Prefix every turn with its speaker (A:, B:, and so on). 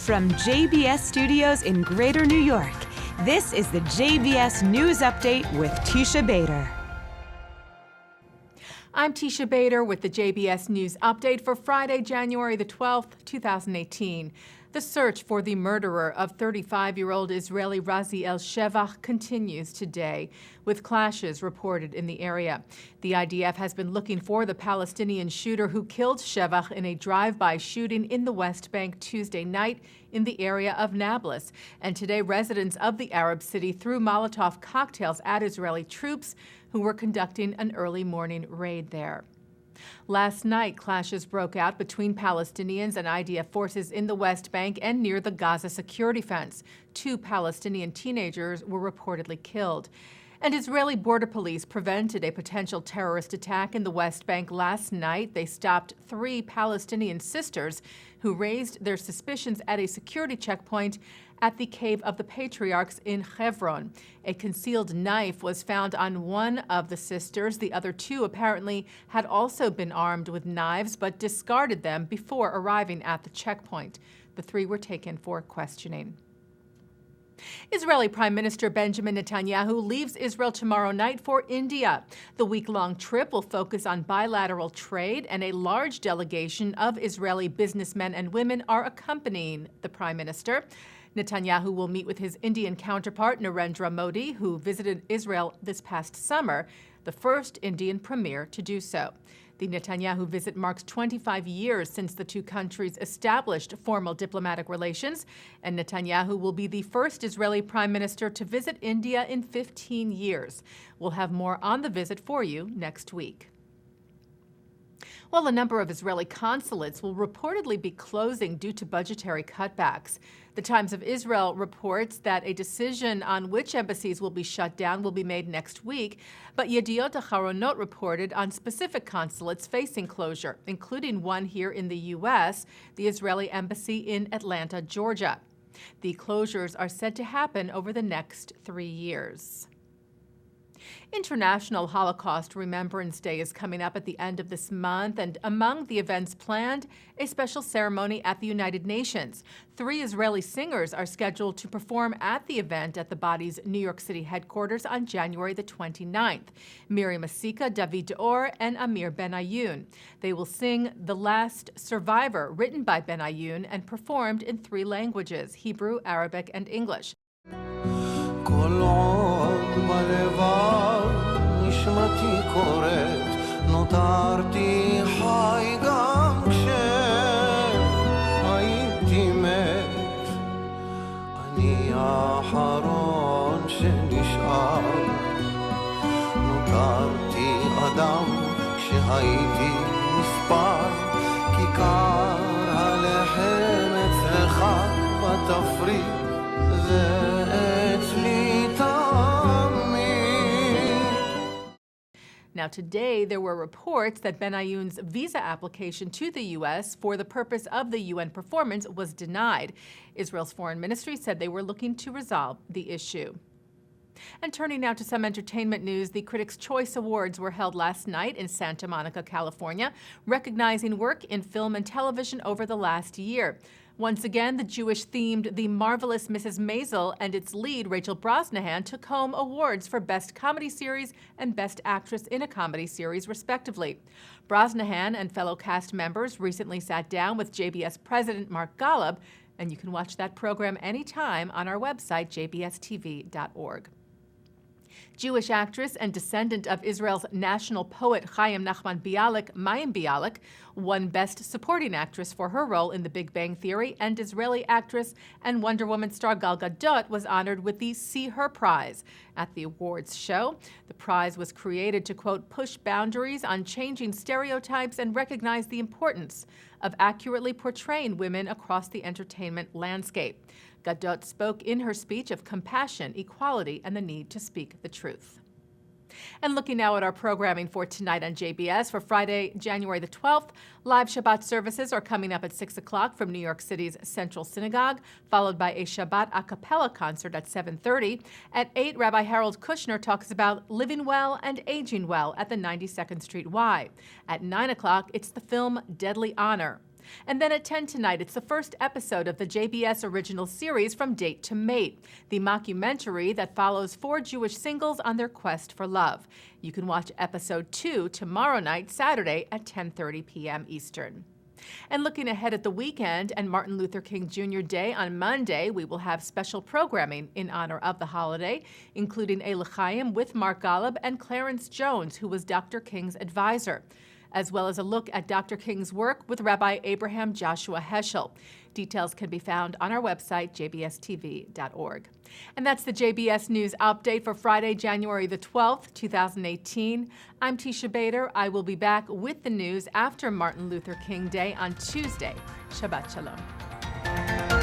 A: From JBS Studios in Greater New York, this is the JBS News Update with Teisha Bader.
B: I'm Teisha Bader with the JBS News Update for Friday, January the 12th, 2018. The search for the murderer of 35-year-old Israeli Raziel Shevach continues today, with clashes reported in the area. The IDF has been looking for the Palestinian shooter who killed Shevach in a drive-by shooting in the West Bank Tuesday night in the area of Nablus. And today, residents of the Arab city threw Molotov cocktails at Israeli troops who were conducting an early morning raid there. Last night, clashes broke out between Palestinians and IDF forces in the West Bank and near the Gaza security fence. 2 Palestinian teenagers were reportedly killed. And Israeli border police prevented a potential terrorist attack in the West Bank last night. They stopped 3 Palestinian sisters who raised their suspicions at a security checkpoint at the Cave of the Patriarchs in Hebron. A concealed knife was found on one of the sisters. The other 2 apparently had also been armed with knives, but discarded them before arriving at the checkpoint. The 3 were taken for questioning. Israeli Prime Minister Benjamin Netanyahu leaves Israel tomorrow night for India. The week-long trip will focus on bilateral trade, and a large delegation of Israeli businessmen and women are accompanying the Prime Minister. Netanyahu will meet with his Indian counterpart Narendra Modi, who visited Israel this past summer, the first Indian premier to do so. The Netanyahu visit marks 25 years since the 2 countries established formal diplomatic relations, and Netanyahu will be the first Israeli prime minister to visit India in 15 years. We'll have more on the visit for you next week. Well, a number of Israeli consulates will reportedly be closing due to budgetary cutbacks. The Times of Israel reports that a decision on which embassies will be shut down will be made next week, but Yediot Aharonot reported on specific consulates facing closure, including one here in the U.S., the Israeli embassy in Atlanta, Georgia. The closures are said to happen over the next 3 years. International Holocaust Remembrance Day is coming up at the end of this month, and among the events planned, a special ceremony at the United Nations. 3 Israeli singers are scheduled to perform at the event at the body's New York City headquarters on January the 29th. Miriam Masika, David Or, and Amir Benayoun. They will sing The Last Survivor, written by Benayoun and performed in 3 languages, Hebrew, Arabic, and English.
C: נשמתי קוראת, נותרתי חי גם כשהייתי מת. אני האחרון שנשאר, נותרתי אדם כשהייתי מספר. כיכר הלחם אצלך בתפריט, ואצלי
B: Now, today, there were reports that Benayoun's visa application to the U.S. for the purpose of the UN performance was denied. Israel's foreign ministry said they were looking to resolve the issue. And turning now to some entertainment news, the Critics' Choice Awards were held last night in Santa Monica, California, recognizing work in film and television over the last year. Once again, the Jewish-themed The Marvelous Mrs. Maisel and its lead, Rachel Brosnahan, took home awards for Best Comedy Series and Best Actress in a Comedy Series, respectively. Brosnahan and fellow cast members recently sat down with JBS President Mark Golub, and you can watch that program anytime on our website, jbstv.org. Jewish actress and descendant of Israel's national poet Chaim Nachman Bialik, Mayim Bialik, won Best Supporting Actress for her role in The Big Bang Theory, and Israeli actress and Wonder Woman star Gal Gadot was honored with the See Her Prize at the awards show. The prize was created to, quote, push boundaries on changing stereotypes and recognize the importance of accurately portraying women across the entertainment landscape. Gadot spoke in her speech of compassion, equality, and the need to speak the truth. And looking now at our programming for tonight on JBS for Friday, January the 12th, live Shabbat services are coming up at 6 o'clock from New York City's Central Synagogue, followed by a Shabbat a cappella concert at 7:30. At 8, Rabbi Harold Kushner talks about living well and aging well at the 92nd Street Y. At 9 o'clock, it's the film Deadly Honor. And then at 10 tonight, it's the first episode of the JBS original series From Date to Mate, the mockumentary that follows 4 Jewish singles on their quest for love. You can watch episode 2 tomorrow night, Saturday at 10:30 p.m. Eastern. And looking ahead at the weekend and Martin Luther King Jr. Day on Monday, we will have special programming in honor of the holiday, including a l'chaim with Mark Golub and Clarence Jones, who was Dr. King's advisor, as well as a look at Dr. King's work with Rabbi Abraham Joshua Heschel. Details can be found on our website, jbstv.org. And that's the JBS News Update for Friday, January the 12th, 2018. I'm Teisha Bader. I will be back with the news after Martin Luther King Day on Tuesday. Shabbat Shalom.